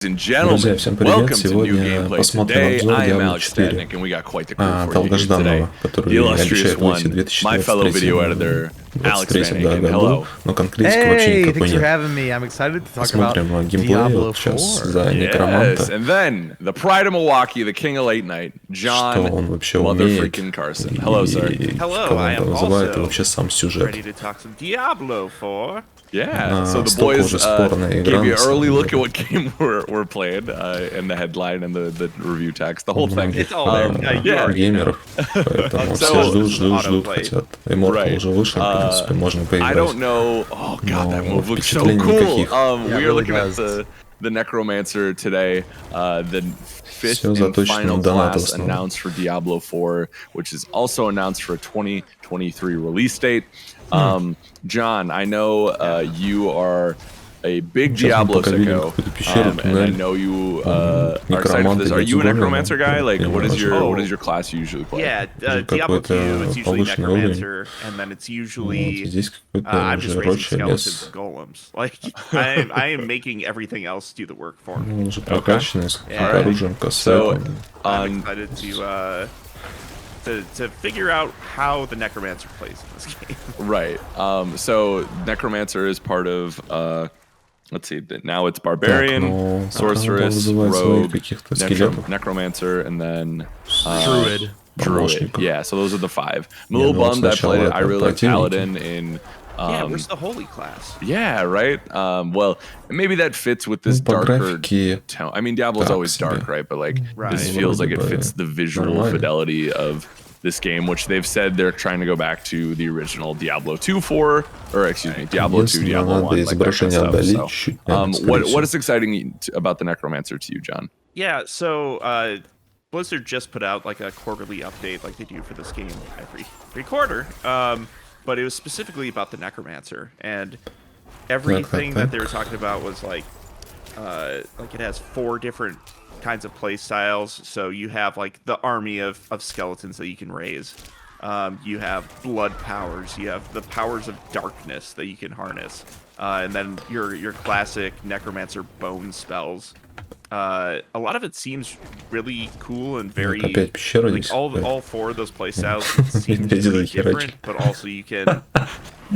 Друзья, всем привет! Сегодня посмотрим обзор Diablo 4, долгожданного, который обещает выйти в 2023 году, но конкретики вообще никакой нет. Посмотрим геймплей вот сейчас за некроманта, что он вообще умеет и как он это вызывает, и вообще сам сюжет. Yeah, so the boys gave you an early look at what game we're playing in the headline and the review text, the whole thing. It's all there. Геймеров, поэтому все ждут, хотят. Immortal уже вышел, в принципе, можно поиграть. I don't know. Oh god, that move looks so cool. We are looking at the necromancer today, the fifth and final class announced for Diablo IV, which is also announced for a 2023 release date. John, I know you are a big Diablo sicko, and I know you are excited for this. Are you a necromancer guy? Like, what is your class usually play? Yeah, Diablo 2 is usually necromancer, and then it's usually I'm just raising skeletons and golems. Like, I am making everything else do the work for me. So I'm excited to figure out how the necromancer plays in this game. Right. So necromancer is part of let's see, now it's barbarian, sorceress, rogue, necromancer, and then druid. Yeah, so those are the five. I'm a little bummed I played it. I really like paladin in yeah, where's the holy class? Yeah, right. Well, maybe that fits with this darker tone. I mean, Diablo's always dark, right? But like, this feels like it fits the visual fidelity of this game, which they've said they're trying to go back to the original Diablo 2 for, or excuse me, Diablo 2, Diablo 1, like that kind of stuff. So, what is exciting about the necromancer to you, John? Yeah, so Blizzard just put out like a quarterly update, like they do for this game every quarter. But it was specifically about the necromancer, and everything that they were talking about was like it has 4 different kinds of play styles. So you have like the army of skeletons that you can raise. You have blood powers. You have the powers of darkness that you can harness, and then your classic necromancer bone spells. A lot of it seems really cool and very like all 4 of those playstyles seem to be different, but also you can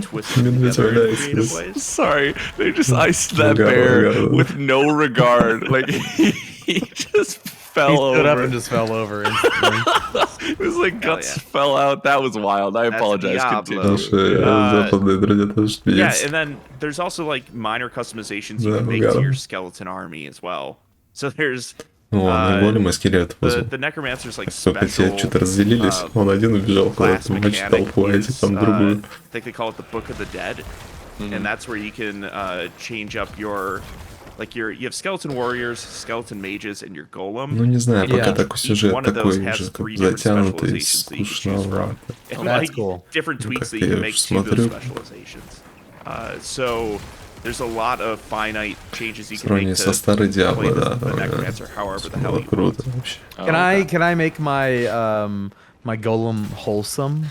twist it together in creative ways. Sorry, they just iced that bear with no regard. Like he just fell over. He stood up and just fell over instantly. It was like guts fell out. That was wild. I apologize. Continue. Yeah, and then there's also like minor customizations you can make to your skeleton army as well. So there's the necromancer's like special class mechanic is, I think they call it the Book of the Dead, and that's where you can change up your you have skeleton warriors, skeleton mages, and your golem. Ну не знаю, пока такой сюжет one of those такой has уже 3 different затянутый, specializations that you can choose from. And that's like cool. Different tweaks that you can make to those specializations. So there's a lot of finite changes you can make to play the necromancer however the hell you want. Can I make my my golem wholesome?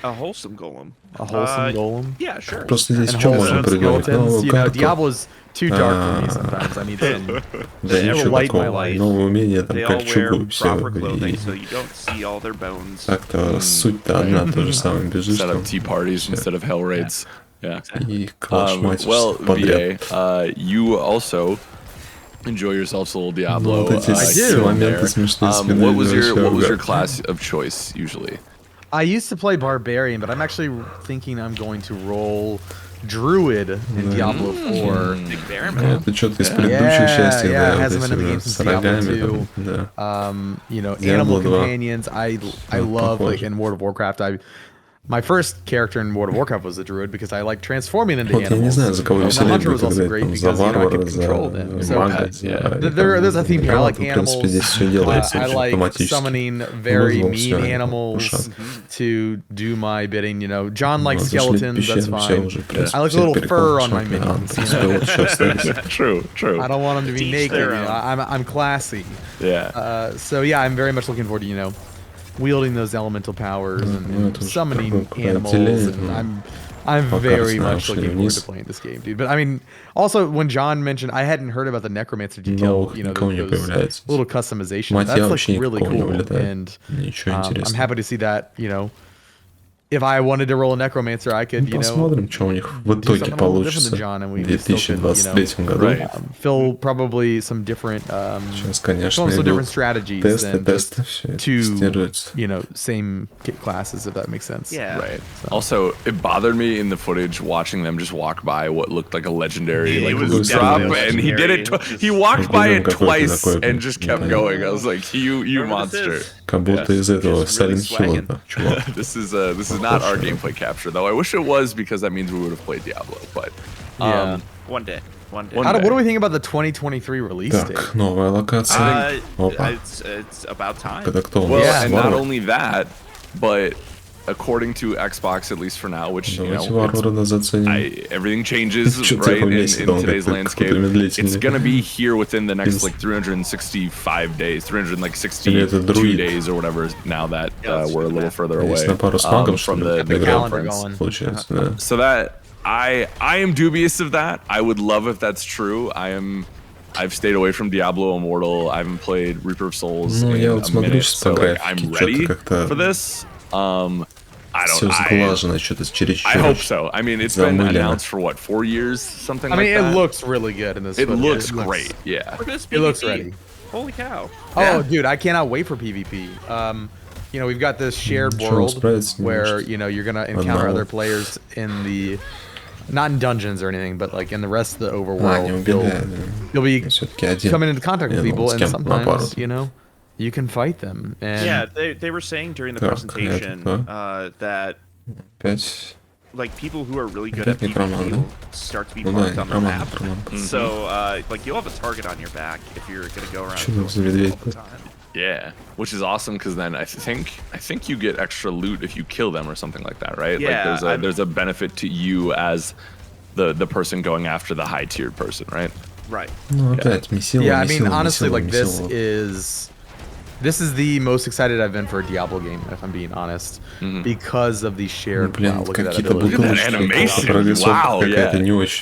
A wholesome golem. A wholesome golem? Yeah, sure. Просто здесь что можно придумать? You know, Diablo's too dark for me sometimes. I need some. Да ничего такого. Новые умения там кольчугу все. Так-то суть-то одна, то же самое бежишь. Set up tea parties instead of hell raids. Yeah. Well, VA, you also enjoy yourselves a little Diablo. I do. What was your class of choice usually? I used to play barbarian, but I'm actually thinking I'm going to roll druid in Diablo 4. Big bear, man. Это что-то из предыдущих частей, да, вот эти с рогами, да. You know, animal companions. I love like in World of Warcraft. My first character in World of Warcraft was a druid because I like transforming into animals. Я не знаю, за кого веселее будет играть, за варвара, за мага. There's a theme here. I like в принципе, здесь все делается I like автоматически. summoning very mean animals to do my bidding. You know, John likes skeletons. That's fine. I like a little fur on my minions. True. I don't want them to be naked. You know? I'm classy. Yeah. So yeah, I'm very much looking forward to wielding those elemental powers and summoning animals. And I'm very much looking forward to playing this game, dude. But I mean, also when John mentioned, I hadn't heard about the necromancer detail, you know, those little customization. That's like really cool, and I'm happy to see that. You know, if I wanted to roll a necromancer, I could, you know, посмотрим, что у них в итоге получится в 2023 году. Fill probably some different, Сейчас, конечно, some different идут strategies тесты, все это тестируется. You know, same classes, if that makes sense. Yeah. Right. So. Also, it bothered me in the footage watching them just walk by what looked like a legendary loot drop, and he did it. He walked by it twice and just kept going. I was like, you monster. Как будто из этого Silent Hill, чувак. This is not our gameplay capture, though. I wish it was, because that means we would have played Diablo. But yeah, one day. What do we think about the 2023 release date? Так, новая локация. It's about time. Well, yeah, and not only that, but according to Xbox, at least for now, which, you know, everything changes, right, in today's landscape. It's gonna be here within the next, like, 365 days, 362 days or whatever, now that we're a little further away from the conference. So that, I am dubious of that. I would love if that's true. I've stayed away from Diablo Immortal. I haven't played Reaper of Souls in a minute, so like, I'm ready for this. I hope so. I mean, it's been announced for what, 4 years, something like that? I mean, it looks really good in this. It looks great, yeah. It looks ready. Holy cow. Oh, dude, I cannot wait for PvP. You know, we've got this shared world where, you know, you're going to encounter other players in the, not in dungeons or anything, but like in the rest of the overworld. You'll be coming into contact with people, and sometimes, you know, you can fight them. And yeah, they were saying during the presentation that like people who are really good at PvP start to be marked on the map. So like you'll have a target on your back if you're gonna go around all the time. Yeah, which is awesome, because then I think you get extra loot if you kill them or something like that, right? Yeah, like there's a benefit to you as the person going after the high tiered person, right? Right. Yeah, I mean, honestly, like this is the most excited I've been for a Diablo game, if I'm being honest, because of the shared. Wow, look at that ability. Look at that animation! Wow, yeah.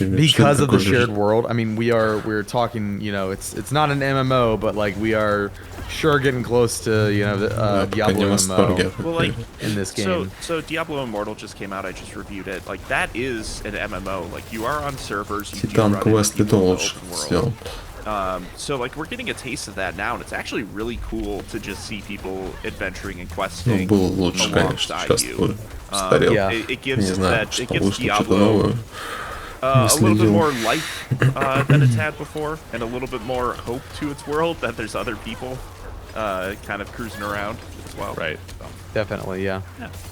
Because of the shared world. I mean, we're talking. You know, it's not an MMO, but like we are sure getting close to, you know, the Diablo MMO. Well, like in this game. So Diablo Immortal just came out. I just reviewed it. Like that is an MMO. Like you are on servers. You do run into the open world. So like we're getting a taste of that now, and it's actually really cool to just see people adventuring and questing alongside you. It gives Diablo a little bit more life than it's had before, and a little bit more hope to its world that there's other people kind of cruising around as well. Right. So. Definitely, yeah.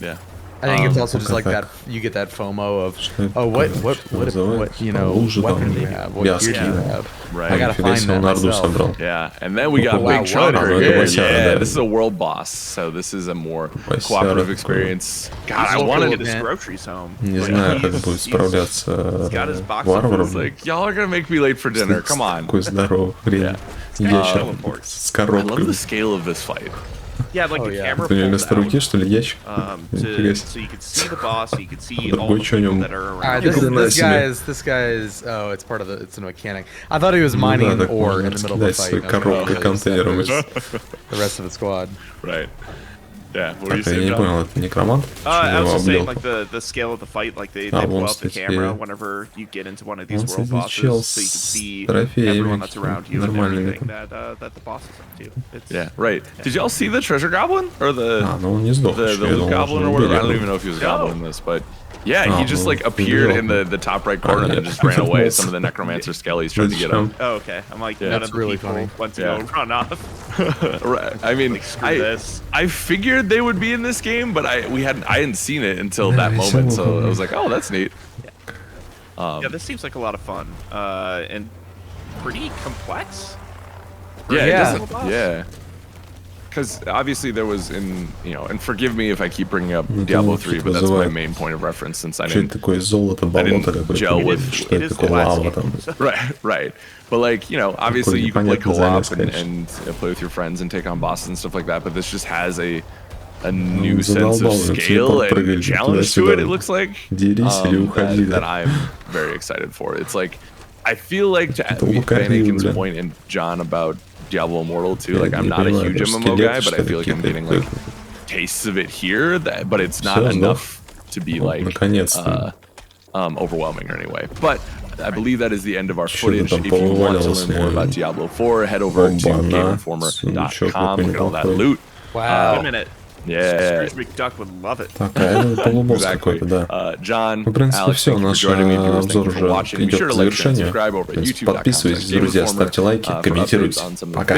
Yeah. I think it's also just like that. You get that FOMO of, oh, what you know, weapon do you have? What gear do you have? Right. I gotta find that myself. Yeah, and then we got Big Chunker here. Yeah, this is a world boss, so this is a more cooperative experience. God, I wanted to get his groceries home. Не знаю, как будет справляться варваром. Like, y'all are gonna make me late for dinner. Come on. Такой здоровый хрен. Ящик с коробкой. I love the scale of this fight. Yeah, like the camera pulled вместо руки, что ли, ящик? So you can see the boss, you can see all the people that are around. This guy is, oh, it's part of the, it's a mechanic. I thought he was mining an ore in the middle of the fight. Коробка контейнером. The rest of the squad. Right. Yeah, what were you Я saying, не понял, это некромант? I was just saying, like, the scale of the fight, like, they blow up the camera whenever you get into one of these world bosses, so you can see everyone that's around you and everything that the boss is up to. Yeah, right. Did y'all see the treasure goblin? Or the loot goblin or whatever? I don't even know if he was a goblin in this, but... Yeah, he just like appeared in the top right corner and then just ran away. Some of the necromancer skellies tried to get him. Oh, okay. I'm like, none of the really people went to go run off. Right. I mean, like, I figured they would be in this game, but I hadn't seen it until that moment. So I was like, oh, that's neat. Yeah, this seems like a lot of fun and pretty complex. Yeah. Because obviously there was and forgive me if I keep bringing up Diablo 3, but that's my main point of reference since I didn't gel with Right. But like, obviously you can play co-op and play with your friends and take on bosses and stuff like that, but this just has a a new sense of scale and challenge to it. It looks like that I'm very excited for. It's like I feel like to Anakin's point and John about Diablo Immortal too. Like I'm not a huge MMO guy, but I feel like I'm getting like tastes of it here. But it's not enough to be like overwhelming or anyway. But I believe that is the end of our footage. If you want to learn more about Diablo 4, head over to GameInformer.com. Look at all that loot. Wow. Wait a minute. Yeah. Scrooge McDuck would love it. Так, а это полубосс какой-то, да. John, В принципе, Alex, все, наш обзор уже идет к завершению. Подписывайтесь, друзья, ставьте лайки, комментируйте. Пока.